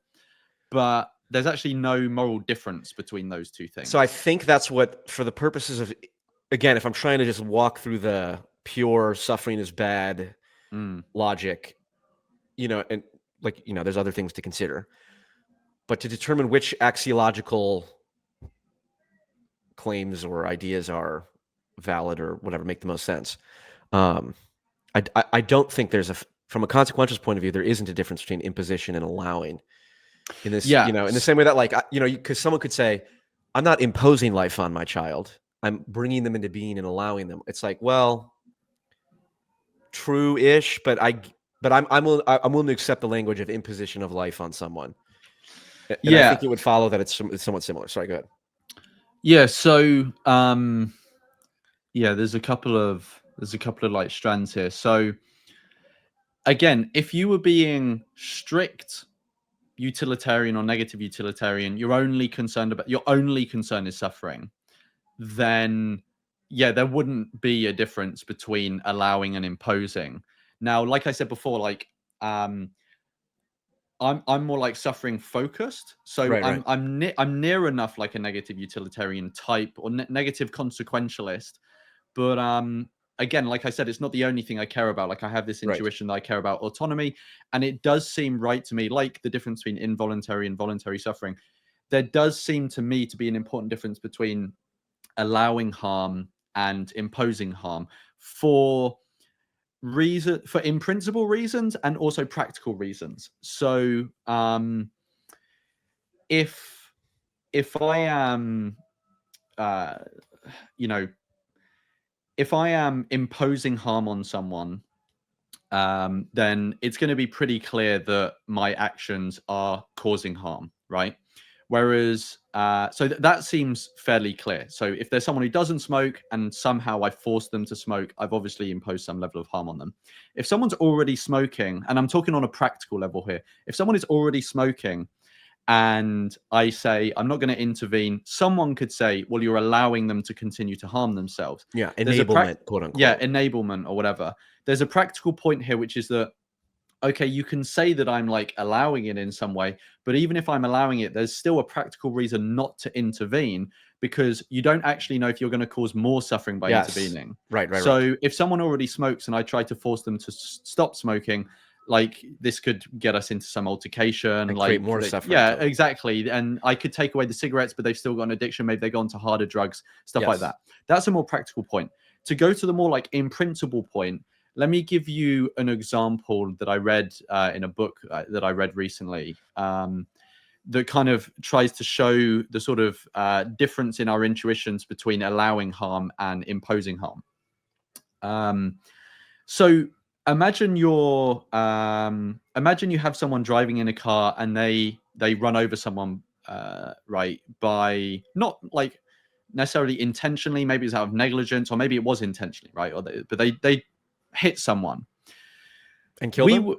but there's actually no moral difference between those two things. So I think that's what, for the purposes of, again, if I'm trying to just walk through the pure suffering is bad logic, and like, there's other things to consider. But to determine which axiological claims or ideas are valid or whatever make the most sense, I don't think from a consequentialist point of view, there isn't a difference between imposition and allowing. In this, in the same way that, like, because someone could say, I'm not imposing life on my child, I'm bringing them into being and allowing them. It's like, well, true-ish, but I'm willing to accept the language of imposition of life on someone. And I think it would follow that it's somewhat similar. Sorry, go ahead. Yeah. So, there's a couple of like strands here. So, again, if you were being strict utilitarian or negative utilitarian, your only concern is suffering, then there wouldn't be a difference between allowing and imposing. Now, like I said before, like I'm more like suffering focused, so right. I'm near enough like a negative utilitarian type or negative consequentialist, but again, like I said, it's not the only thing I care about. Like I have this intuition that I care about autonomy, and it does seem right to me, like the difference between involuntary and voluntary suffering. There does seem to me to be an important difference between allowing harm and imposing harm for in principle reasons and also practical reasons. So if I am if I am imposing harm on someone, then it's going to be pretty clear that my actions are causing harm, right? Whereas, so that seems fairly clear. So if there's someone who doesn't smoke and somehow I force them to smoke, I've obviously imposed some level of harm on them. If someone's already smoking, and I'm talking on a practical level here, if someone is already smoking and I say, I'm not going to intervene, someone could say, well, you're allowing them to continue to harm themselves. Yeah, enablement, quote unquote. Yeah, enablement or whatever. There's a practical point here, which is that, okay, you can say that I'm like allowing it in some way, but even if I'm allowing it, there's still a practical reason not to intervene, because you don't actually know if you're going to cause more suffering by intervening. Right. So if someone already smokes and I try to force them to stop smoking, like this could get us into some altercation and like create more suffering. Yeah, exactly. And I could take away the cigarettes, but they've still got an addiction. Maybe they go on to harder drugs, stuff like that. That's a more practical point. To go to the more like in principle point, let me give you an example that I read in a book that I read recently that kind of tries to show the sort of difference in our intuitions between allowing harm and imposing harm. So imagine you have someone driving in a car and they run over someone, right, by not like necessarily intentionally, maybe it's out of negligence, or maybe it was intentionally, right? But they hit someone and kill them.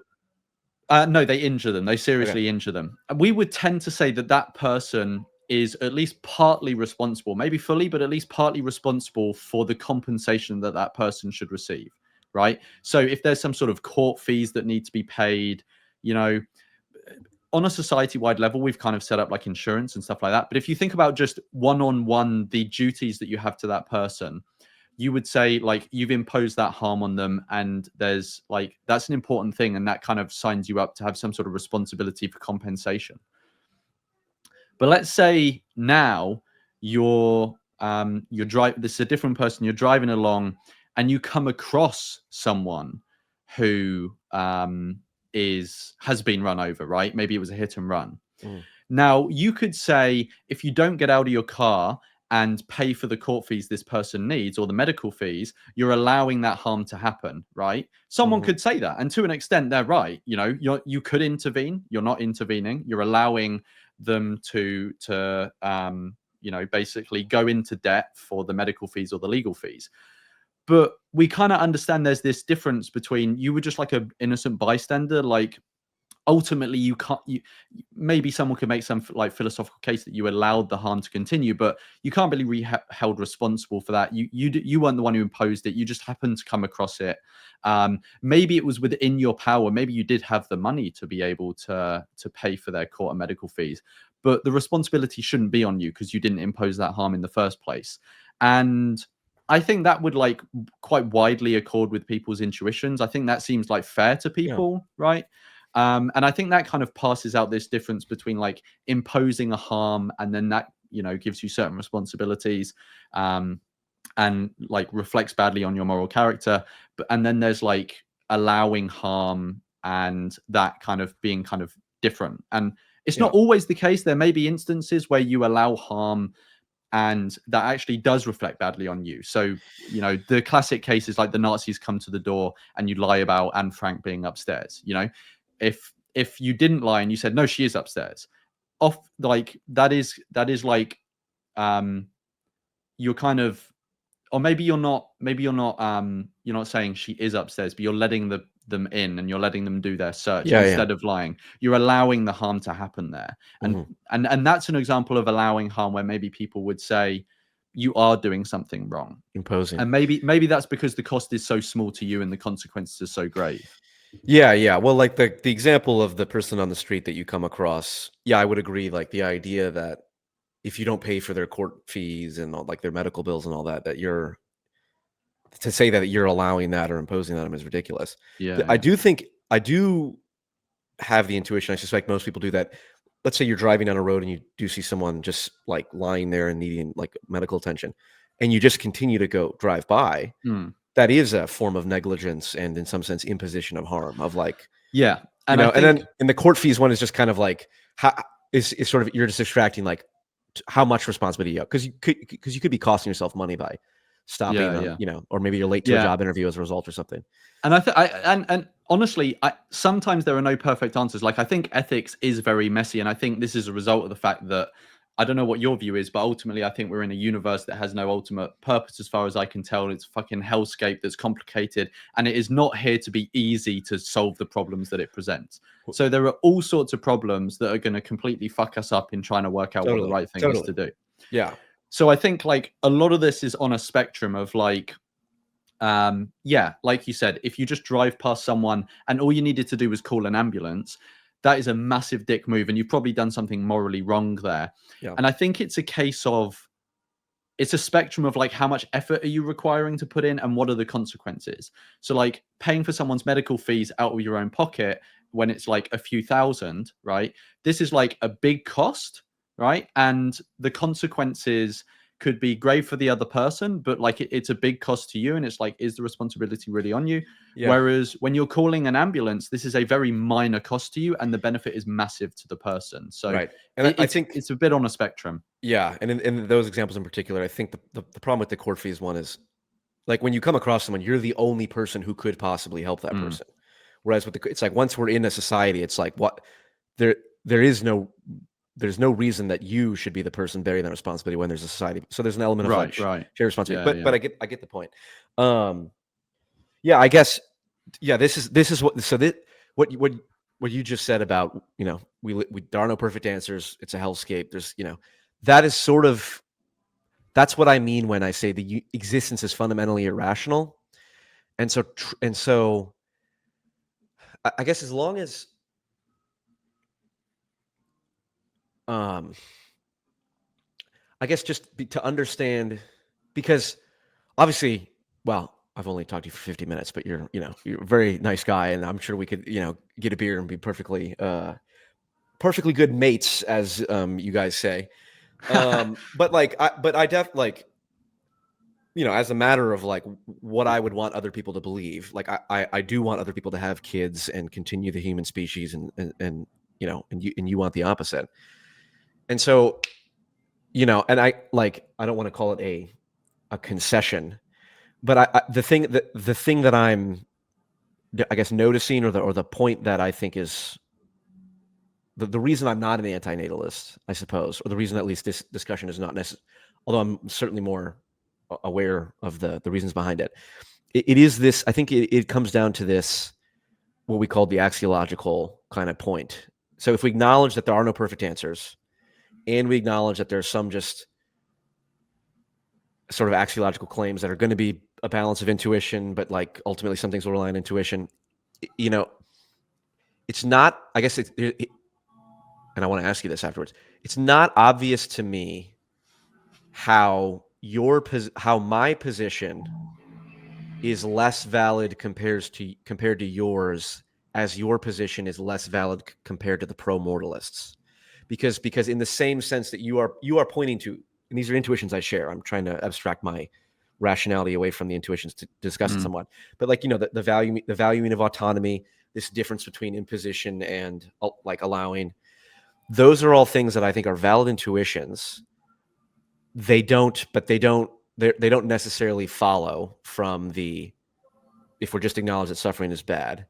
No, they injure them. They seriously injure them. We would tend to say that that person is at least partly responsible, maybe fully, but at least partly responsible for the compensation that that person should receive, right? So if there's some sort of court fees that need to be paid, on a society-wide level, we've kind of set up like insurance and stuff like that. But if you think about just one-on-one, the duties that you have to that person, you would say like you've imposed that harm on them, and there's like that's an important thing, and that kind of signs you up to have some sort of responsibility for compensation. But let's say now you're driving. This is a different person. You're driving along, and you come across someone who has been run over. Right? Maybe it was a hit and run. Mm. Now you could say, if you don't get out of your car and pay for the court fees this person needs or the medical fees, you're allowing that harm to happen, right? Someone could say that, and to an extent, they're right. You know, you could intervene. You're not intervening. You're allowing them to basically go into debt for the medical fees or the legal fees. But we kind of understand there's this difference between you were just like an innocent bystander, like ultimately you can't maybe someone could make some like philosophical case that you allowed the harm to continue, but you can't really be held responsible for that. You weren't the one who imposed it. You just happened to come across it. Maybe it was within your power. Maybe you did have the money to be able to pay for their court and medical fees, but the responsibility shouldn't be on you because you didn't impose that harm in the first place. And I think that would like quite widely accord with people's intuitions. I think that seems like fair to people, right? And I think that kind of passes out this difference between like imposing a harm and then that, gives you certain responsibilities and like reflects badly on your moral character. And then there's like allowing harm and that kind of being kind of different. And it's not always the case. There may be instances where you allow harm and that actually does reflect badly on you. So, the classic case is like the Nazis come to the door and you lie about Anne Frank being upstairs, if you didn't lie and you said, no, she is upstairs, off like that is like you're kind of, or maybe you're not saying she is upstairs, but you're letting them in and you're letting them do their search instead of lying. You're allowing the harm to happen there. And that's an example of allowing harm where maybe people would say you are doing something wrong. Imposing. And maybe that's because the cost is so small to you and the consequences are so grave. Yeah. Well, like the example of the person on the street that you come across, I would agree. Like the idea that if you don't pay for their court fees and all, like their medical bills and all that, that you're to say that you're allowing that or imposing that on them is ridiculous. Yeah. I do have the intuition. I suspect most people do that. Let's say you're driving down a road and you do see someone just like lying there and needing like medical attention, and you just continue to drive by. That is a form of negligence and in some sense imposition of harm of like, and then in the court fees one is just kind of like, is sort of, you're just extracting like how much responsibility you have. Cause you could be costing yourself money by stopping, or maybe you're late to a job interview as a result or something. And and honestly, sometimes there are no perfect answers. Like I think ethics is very messy. And I think this is a result of the fact that, I don't know what your view is, but ultimately I think we're in a universe that has no ultimate purpose as far as I can tell. It's a fucking hellscape that's complicated, and it is not here to be easy to solve the problems that it presents. So there are all sorts of problems that are going to completely fuck us up in trying to work out what the right thing is to do. Yeah. So I think like a lot of this is on a spectrum of like, like you said, if you just drive past someone and all you needed to do was call an ambulance, that is a massive dick move, and you've probably done something morally wrong there. Yeah. And I think it's a case of, it's a spectrum of like, how much effort are you requiring to put in and what are the consequences? So like paying for someone's medical fees out of your own pocket when it's like a few thousand, right? This is like a big cost, right? And the consequences could be grave for the other person, but like it's a big cost to you, and it's like, is the responsibility really on you? Yeah. Whereas when you're calling an ambulance, this is a very minor cost to you, and the benefit is massive to the person. So right. And I think it's a bit on a spectrum. Yeah, and in those examples in particular, I think the problem with the court fees one is like when you come across someone, you're the only person who could possibly help that person. Whereas with it's like once we're in a society, it's like there's no reason that you should be the person bearing that responsibility when there's a society. So there's an element of shared responsibility. But I get the point. I guess this is what you just said about, there are no perfect answers. It's a hellscape. There's that is sort of, that's what I mean when I say the existence is fundamentally irrational. And so I guess as long as I guess just to understand, because obviously, well, I've only talked to you for 50 minutes, but you're a very nice guy, and I'm sure we could, get a beer and be perfectly good mates, as you guys say. But I definitely as a matter of like what I would want other people to believe, like I do want other people to have kids and continue the human species, and you want the opposite. And so, and I don't want to call it a concession, but the thing that I'm, I guess, noticing, or the point that I think is the reason I'm not an anti-natalist, I suppose, or the reason at least this discussion is not necessary, although I'm certainly more aware of the reasons behind it. It is this, I think it comes down to this, what we call the axiological kind of point. So if we acknowledge that there are no perfect answers, and we acknowledge that there's some just sort of axiological claims that are going to be a balance of intuition, but like ultimately some things will rely on intuition, it's not, I guess, and I want to ask you this afterwards. It's not obvious to me how my position is less valid compared to yours, as your position is less valid compared to the pro-mortalists, because in the same sense that you are pointing to, and these are intuitions I share. I'm trying to abstract my rationality away from the intuitions to discuss it somewhat. But the valuing of autonomy, this difference between imposition and like allowing, those are all things that I think are valid intuitions. They don't necessarily follow from if we're just acknowledge that suffering is bad.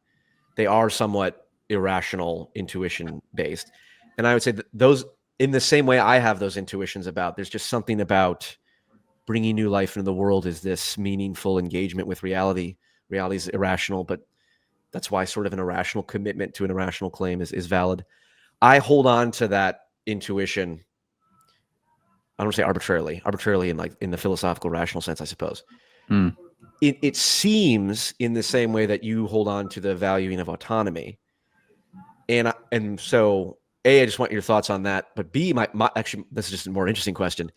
They are somewhat irrational, intuition based. And I would say that those, in the same way I have those intuitions about, there's just something about bringing new life into the world is this meaningful engagement with reality. Reality is irrational, but that's why sort of an irrational commitment to an irrational claim is valid. I hold on to that intuition, I don't want to say arbitrarily in the philosophical rational sense, I suppose. It seems in the same way that you hold on to the valuing of autonomy. And so, A, I just want your thoughts on that. But B, actually, this is just a more interesting question.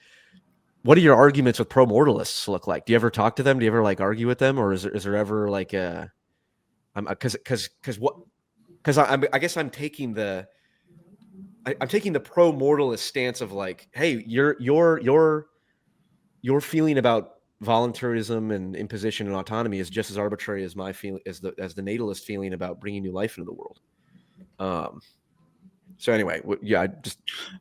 What do your arguments with pro-mortalists look like? Do you ever talk to them? Do you ever like argue with them? Or is there ever like I guess I'm taking the pro-mortalist stance of like, hey, your feeling about voluntarism and imposition and autonomy is just as arbitrary as my feeling, as the natalist feeling about bringing new life into the world. So anyway,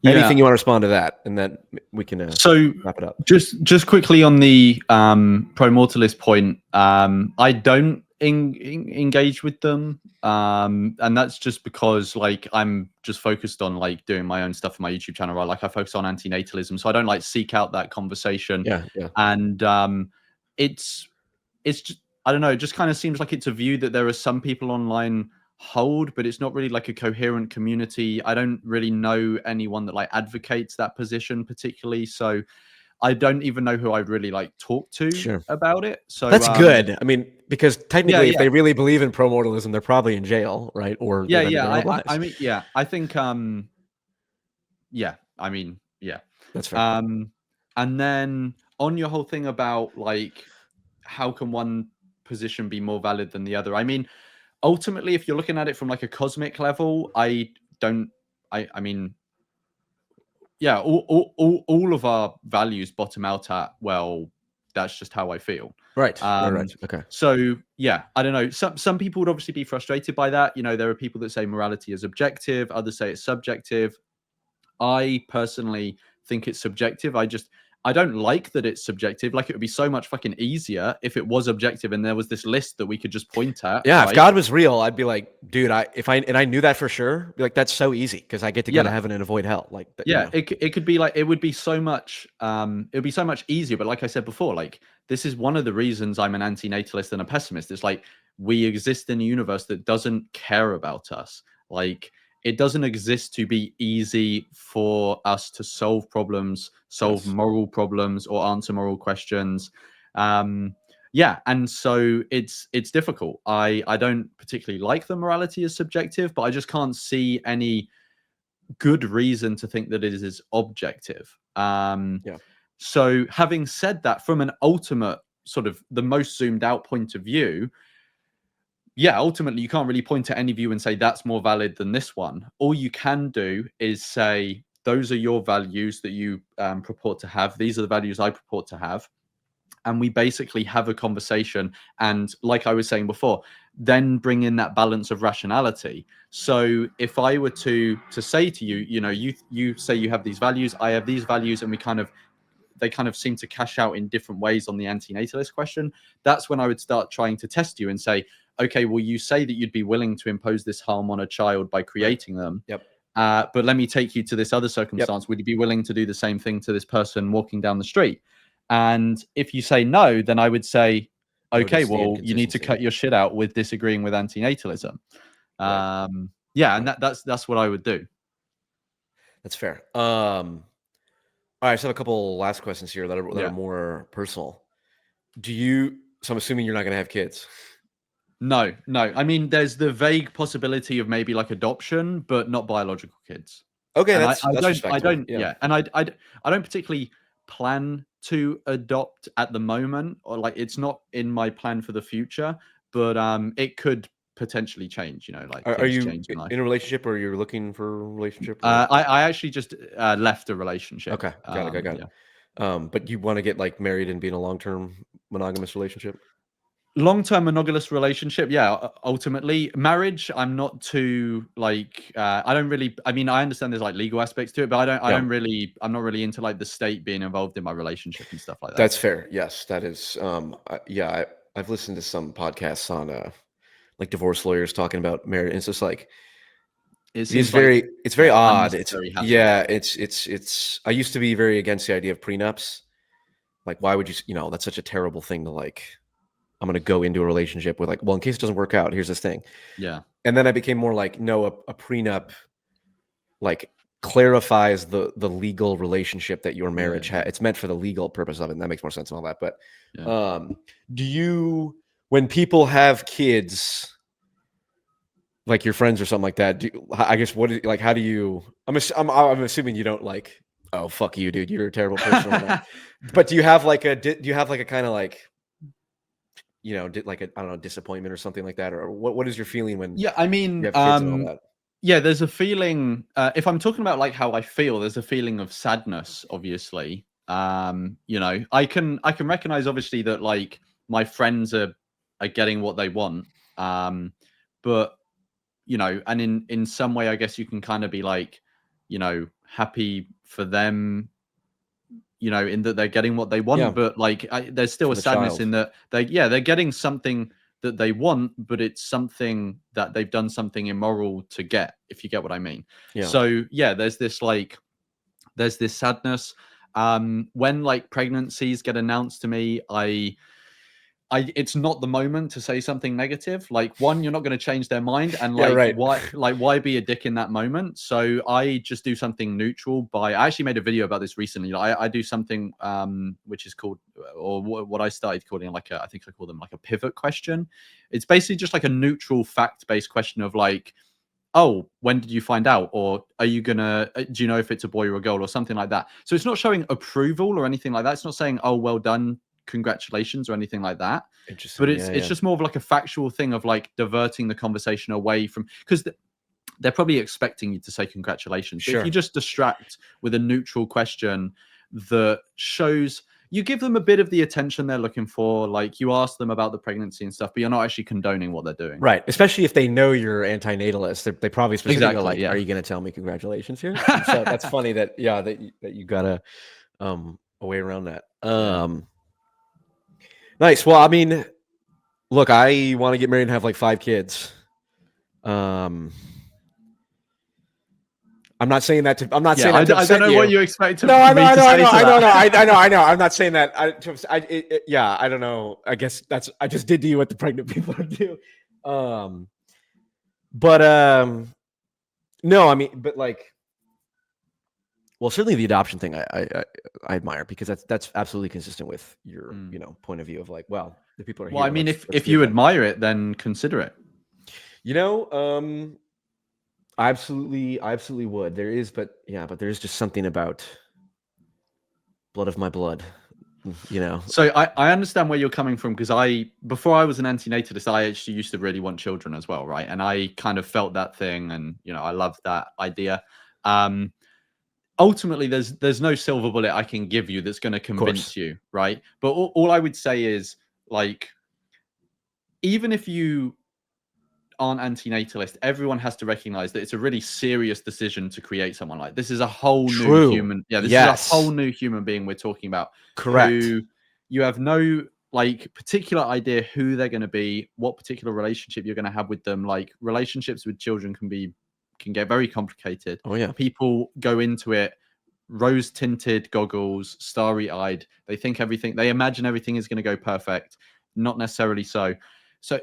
anything you want to respond to that, and then we can wrap it up. Just quickly on the pro-mortalist point, I don't engage with them, and that's just because like I'm just focused on like doing my own stuff on my YouTube channel, right? Like I focus on anti-Natalism, so I don't like seek out that conversation. Yeah. And it's just, I don't know, it just kind of seems like it's a view that there are some people online hold, but it's not really like a coherent community. I don't really know anyone that like advocates that position particularly, so I don't even know who I'd really like talk to about it. So that's good. I mean, because technically, if they really believe in pro-mortalism, they're probably in jail, right? Or I mean, yeah, I think I mean, yeah, that's fair. And then on your whole thing about like how can one position be more valid than the other, I mean, ultimately, if you're looking at it from like a cosmic level, I mean, yeah, all of our values bottom out at, well, that's just how I feel. Right. Okay. So yeah, I don't know. Some people would obviously be frustrated by that. There are people that say morality is objective, others say it's subjective. I personally think it's subjective. I don't like that it's subjective. Like, it would be so much fucking easier if it was objective and there was this list that we could just point at. Yeah, right? If God was real, I'd be like, dude, I knew that for sure. Be like, that's so easy because I get to go to heaven and avoid hell. Like, it could be like, it would be so much easier. But like I said before, like, this is one of the reasons I'm an anti-natalist and a pessimist. It's like, we exist in a universe that doesn't care about us. Like, it doesn't exist to be easy for us to solve problems, moral problems, or answer moral questions. And so it's difficult. I don't particularly like the morality as subjective, but I just can't see any good reason to think that it is objective. So having said that, from an ultimate sort of the most zoomed out point of view, yeah, ultimately you can't really point to any view and say that's more valid than this one. All you can do is say those are your values that you purport to have. These are the values I purport to have. And we basically have a conversation. And like I was saying before, then bring in that balance of rationality. So if I were to say to you, you know, you say you have these values, I have these values, and they kind of seem to cash out in different ways on the anti-natalist question, that's when I would start trying to test you and say, okay, well, you say that you'd be willing to impose this harm on a child by creating them. Yep. But let me take you to this other circumstance. Yep. Would you be willing to do the same thing to this person walking down the street? And if you say no, then I would say, okay, well, you need to cut your shit out with disagreeing with anti-natalism. Right. Yeah, and that's what I would do. That's fair. All right, I just have a couple last questions here that are more personal. So I'm assuming you're not going to have kids. No. I mean, there's the vague possibility of maybe like adoption, but not biological kids. Okay, and that's respectable. I don't. Yeah, and I don't particularly plan to adopt at the moment, or like it's not in my plan for the future. But it could potentially change. You know, like are you in a relationship, or you're looking for a relationship? I actually just left a relationship. Okay, got it. Yeah. But you want to get like married and be in a long-term monogamous relationship? Long-term monogamous relationship, yeah. Ultimately, marriage, I'm not too like. I don't really. I mean, I understand there's like legal aspects to it, but I'm not really into like the state being involved in my relationship and stuff like that. That's fair. Yes, that is. I've listened to some podcasts on like divorce lawyers talking about marriage. And it's just like it's very odd. It's I used to be very against the idea of prenups. Like, why would you? That's such a terrible thing to like. I'm going to go into a relationship with like, well, in case it doesn't work out, here's this thing. Yeah. And then I became more like, no, a prenup like clarifies the legal relationship that your marriage has. It's meant for the legal purpose of it. And that makes more sense and all that. But when people have kids, like your friends or something like that, how do you, I'm assuming you don't like, oh, fuck you, dude, you're a terrible person. But do you have like a kind of like, like a, I don't know, disappointment or something like that, or what is your feeling when? Yeah, I mean, you have kids and all that? Yeah, there's a feeling. If I'm talking about like how I feel, there's a feeling of sadness. Obviously, I can recognize obviously that like my friends are getting what they want, but and in some way, I guess you can kind of be like, happy for them. In that they're getting what they want, but like there's still a sadness in that they're getting something that they want, but it's something that they've done something immoral to get, if you get what I mean. Yeah. So yeah, there's this sadness. When like pregnancies get announced to me, it's not the moment to say something negative. Like, one, you're not going to change their mind, and like why be a dick in that moment? So I just do something neutral. I actually made a video about this recently. I do something which is called, or what I started calling like I think I call them like a pivot question. It's basically just like a neutral fact-based question of like, oh, when did you find out? Or are you gonna, do you know if it's a boy or a girl or something like that? So it's not showing approval or anything like that. It's not saying, oh, well done, congratulations, or anything like that. Interesting. But it's just more of like a factual thing of like diverting the conversation away from, because they're probably expecting you to say congratulations. Sure. If you just distract with a neutral question that shows, you give them a bit of the attention they're looking for, like you ask them about the pregnancy and stuff, but you're not actually condoning what they're doing. Right. Especially if they know you're anti-natalist. They probably specifically go like, are you going to tell me congratulations here? So that's funny that you got a way around that. Nice. Well, I mean, look, I want to get married and have like 5 kids. I'm not saying that to. I'm not saying that. I don't know what you expect. No, I know. I'm not saying that. I don't know. I guess I just did to you what the pregnant people do. No, I mean, but like, well, certainly the adoption thing I admire, because that's absolutely consistent with your point of view of like, well, the people are here. Well, I mean, if you admire it, then consider it. I absolutely would. There is, but there's just something about blood of my blood you know. So I understand where you're coming from, because before I was an anti-natalist, I actually used to really want children as well, right? And I kind of felt that thing, and I loved that idea. Ultimately, there's no silver bullet I can give you that's going to convince you, right? But all I would say is, like, even if you aren't anti-natalist, everyone has to recognize that it's a really serious decision to create someone. Like, this is a whole new human. Yeah, this is a whole new human being we're talking about. Correct. Who you have no particular idea who they're going to be, what particular relationship you're going to have with them. Like, relationships with children can get very complicated. Oh yeah. People go into it rose-tinted goggles, starry-eyed. They imagine everything is going to go perfect. Not necessarily so. So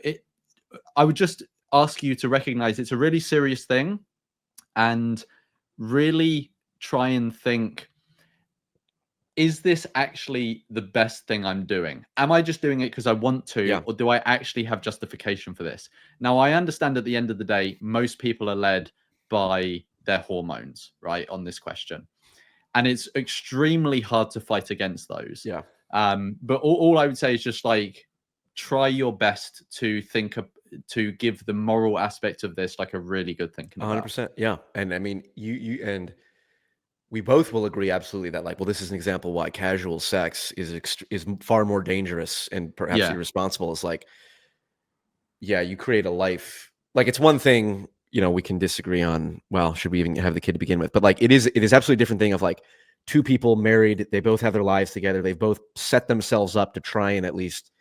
I would just ask you to recognize it's a really serious thing, and really try and think, is this actually the best thing I'm doing? Am I just doing it because I want to, or do I actually have justification for this? Now, I understand at the end of the day, most people are led by their hormones, right, on this question. And it's extremely hard to fight against those. Yeah. But all I would say is just, like, try your best to to give the moral aspect of this like a really good thinking about. 100%. Yeah. And I mean, you and we both will agree absolutely that, like, well, this is an example why casual sex is far more dangerous and perhaps irresponsible. It's like, yeah, you create a life. Like, it's one thing, we can disagree on, well, should we even have the kid to begin with? But, like, it is absolutely a different thing of, like, two people married, they both have their lives together, they've both set themselves up to try and at least,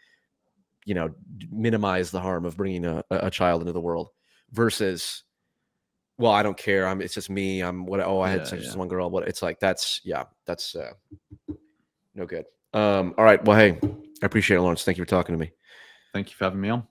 minimize the harm of bringing a child into the world, versus, well, I don't care, it's just me, I had sex with one girl. What it's like, that's no good. All right, well, hey, I appreciate it, Lawrence. Thank you for talking to me. Thank you for having me on.